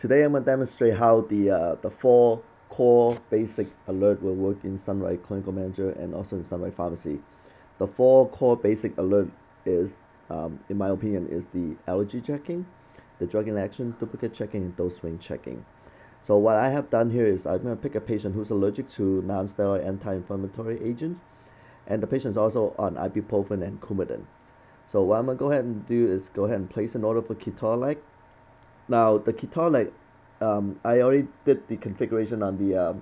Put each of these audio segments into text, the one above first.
Today I'm going to demonstrate how the four core basic alert will work in Sunrise Clinical Manager and also in Sunrise Pharmacy. The four core basic alert is, in my opinion, is the allergy checking, the drug interaction, duplicate checking, and dose range checking. So what I have done here is I'm going to pick a patient who's allergic to non-steroid anti-inflammatory agents, and the patient is also on ibuprofen and Coumadin. So what I'm going to go ahead and do is go ahead and place an order for ketorolac. Now the ketorolac, I already did the configuration on the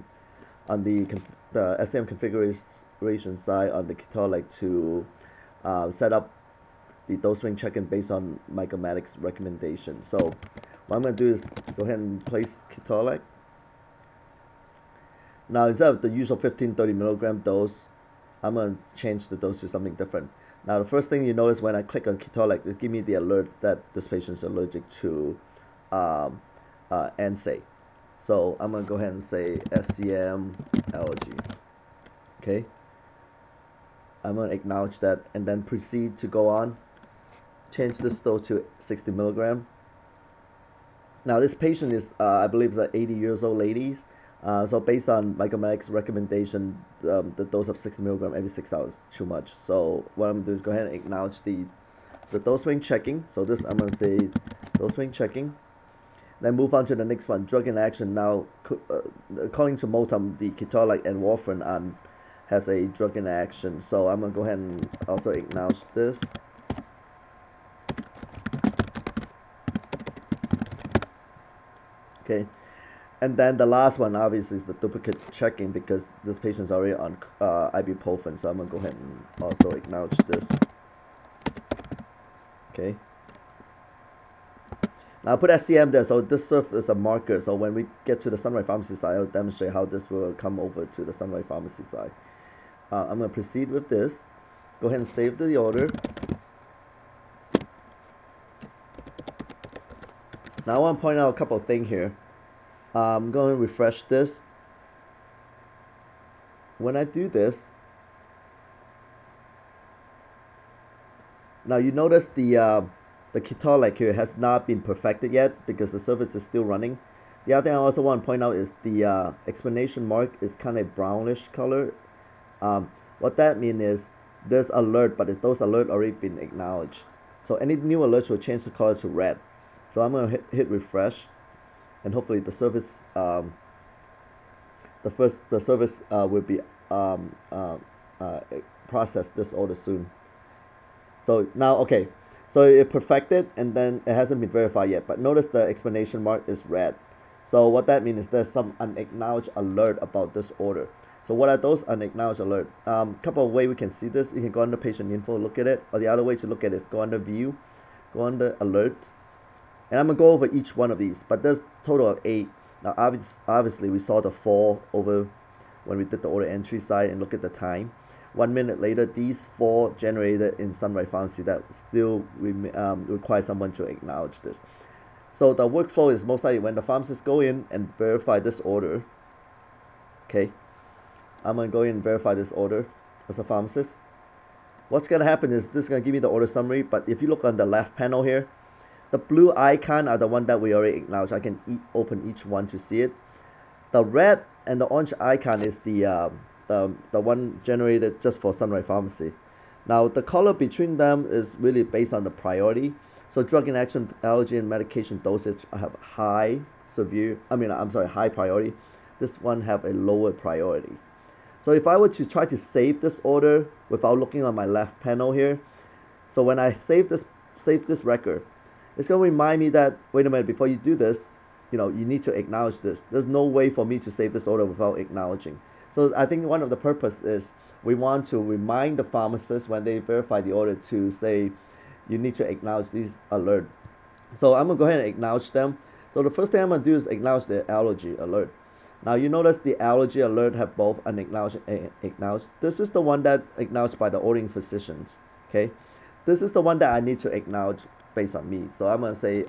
SAM configuration side on the ketorolac to set up the dose range check-in based on Micromatic's recommendation. So what I'm going to do is go ahead and place ketorolac. Now instead of the usual 15-30 milligram dose, I'm going to change the dose to something different. Now the first thing you notice when I click on ketorolac, it gives me the alert that this patient is allergic to NSAID. So I'm going to go ahead and say SCM allergy. Okay. I'm going to acknowledge that and then proceed to go on. Change this dose to 60 milligram. Now this patient is, I believe, is an 80 years old lady. So based on Micromatic's recommendation, the dose of 60 milligram every 6 hours is too much. So what I'm going to do is go ahead and acknowledge the dose range checking. So this I'm going to say dose range checking. Then move on to the next one, drug interaction. Now, according to MOTAM, the ketorolac and warfarin has a drug interaction. So I'm going to go ahead and also acknowledge this. Okay. And then the last one, obviously, is the duplicate checking because this patient is already on ibuprofen. So I'm going to go ahead and also acknowledge this. Okay. Now I put SCM there, so this serves as a marker. So when we get to the Sunrise Pharmacy side, I'll demonstrate how this will come over to the Sunrise Pharmacy side. I'm going to proceed with this. Go ahead and save the order. Now I want to point out a couple of things here. I'm going to refresh this. When I do this, now you notice the ketorolac here has not been perfected yet because the service is still running. The other thing I also want to point out is the explanation mark is kind of brownish color. What that means is there's alert, but those alerts already been acknowledged. So any new alerts will change the color to red. So I'm going to hit refresh, and hopefully the service will be process this order soon. So now, okay, so it perfected and then it hasn't been verified yet, but notice the explanation mark is red. So what that means is there's some unacknowledged alert about this order. So what are those unacknowledged alert? Couple of ways we can see this. You can go under patient info, look at it, or the other way to look at it is go under view, go under alert, and I'm gonna go over each one of these, but there's a total of 8. Now obviously we saw the 4 over when we did the order entry side and look at the time. 1 minute later, these 4 generated in Sunrise Pharmacy that still require someone to acknowledge this. So the workflow is most likely when the pharmacist go in and verify this order. Okay, I'm gonna go in and verify this order as a pharmacist. What's gonna happen is this is gonna give me the order summary, but if you look on the left panel here, the blue icon are the one that we already acknowledged. I can open each one to see it. The red and the orange icon is the one generated just for Sunrise Pharmacy. Now the color between them is really based on the priority. So drug interaction, allergy, and medication dosage have high priority. This one have a lower priority. So if I were to try to save this order without looking on my left panel here, so when I save this record, it's going to remind me that, wait a minute, before you do this, you need to acknowledge this. There's no way for me to save this order without acknowledging. So I think one of the purpose is we want to remind the pharmacist when they verify the order to say, you need to acknowledge these alerts. So I'm going to go ahead and acknowledge them. So the first thing I'm going to do is acknowledge the allergy alert. Now you notice the allergy alert have both unacknowledged and acknowledged. This is the one that acknowledged by the ordering physicians. Okay, this is the one that I need to acknowledge based on me. So I'm going to say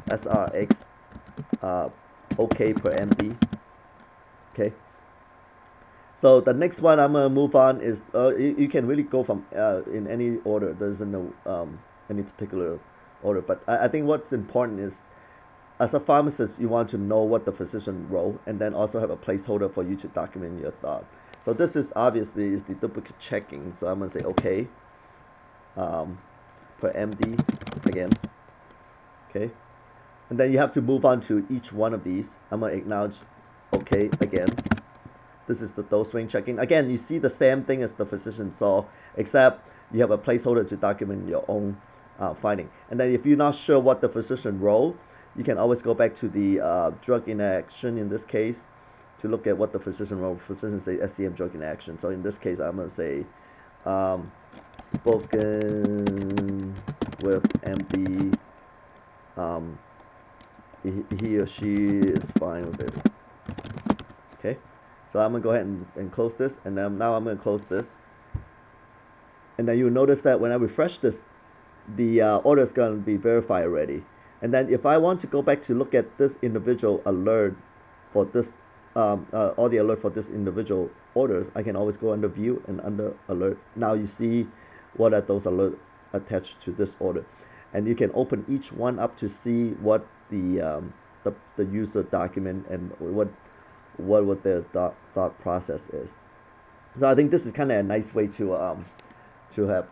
SRX OK per MD. Okay. So the next one I'm gonna move on is you can really go from in any order. There isn't no any particular order, but I think what's important is as a pharmacist, you want to know what the physician wrote, and then also have a placeholder for you to document your thought. So this is obviously is the duplicate checking. So I'm gonna say okay, for MD again, okay, and then you have to move on to each one of these. I'm gonna acknowledge okay again. This is the dose range checking. Again, you see the same thing as the physician saw, except you have a placeholder to document your own finding. And then if you're not sure what the physician wrote, you can always go back to the drug interaction in this case to look at what the physician wrote. Physician say SCM drug interaction. So in this case, I'm going to say spoken with MD. He or she is fine with it. Okay. So I'm going to go ahead and close this, and then now I'm going to close this. And then you'll notice that when I refresh this, the order is going to be verified already. And then if I want to go back to look at this individual alert for this, all the alert for this individual orders, I can always go under view and under alert. Now you see what are those alerts attached to this order. And you can open each one up to see what the user document and what their thought process is. So I think this is kind of a nice way to have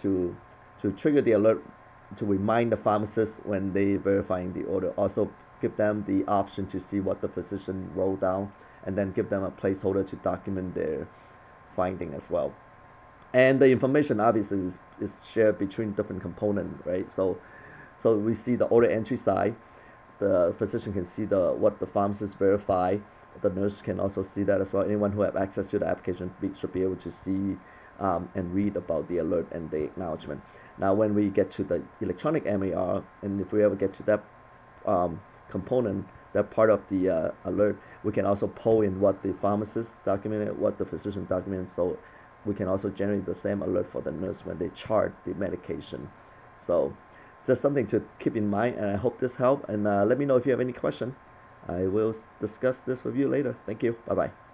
to trigger the alert to remind the pharmacist when they verifying the order. Also give them the option to see what the physician wrote down, and then give them a placeholder to document their finding as well. And the information obviously is shared between different components, right? So we see the order entry side. The physician can see what the pharmacist verify. The nurse can also see that as well. Anyone who have access to the application should be able to see and read about the alert and the acknowledgement. Now, when we get to the electronic MAR, and if we ever get to that component, that part of the alert, we can also pull in what the pharmacist documented, what the physician documented, so we can also generate the same alert for the nurse when they chart the medication. So just something to keep in mind, and I hope this helped. And let me know if you have any question. I will discuss this with you later. Thank you. Bye-bye.